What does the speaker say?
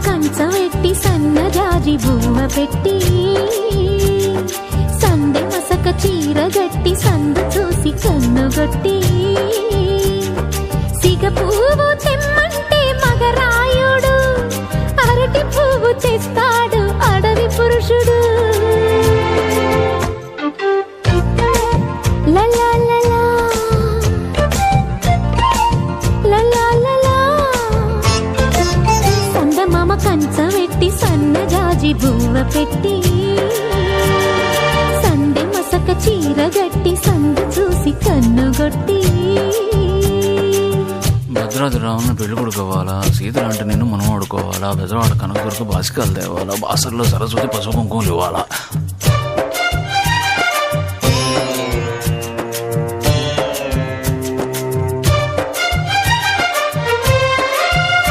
కంచవెట్టి సన్నజాజి బువ్వ పెట్టి సందె మసక చీర గట్టి సందు చూసి కన్నుగొట్టి సిగ పువ్వు తెమ్మంటే మగరాయుడు అరటి పువ్వు తెస్తాడు అడవి పురుషుడు. లలా లలా లలా లలా సందమామ కంచవెట్టి సన్నజాజి బువ్వ పెట్టి సందె మసక చీర గట్టి సందు చూసి కన్నుగొట్టి భద్రాద్రి రావుని పెళ్లి కొడుకోవాలా, సీతలు అంటే నేను మనం ఆడుకోవాలా, బెజవాడ కనకదుర్గ బాసికాలు తేవాలా, బాసర్లో సరస్వతి పసుపు కుంకుమలు ఇవ్వాలా.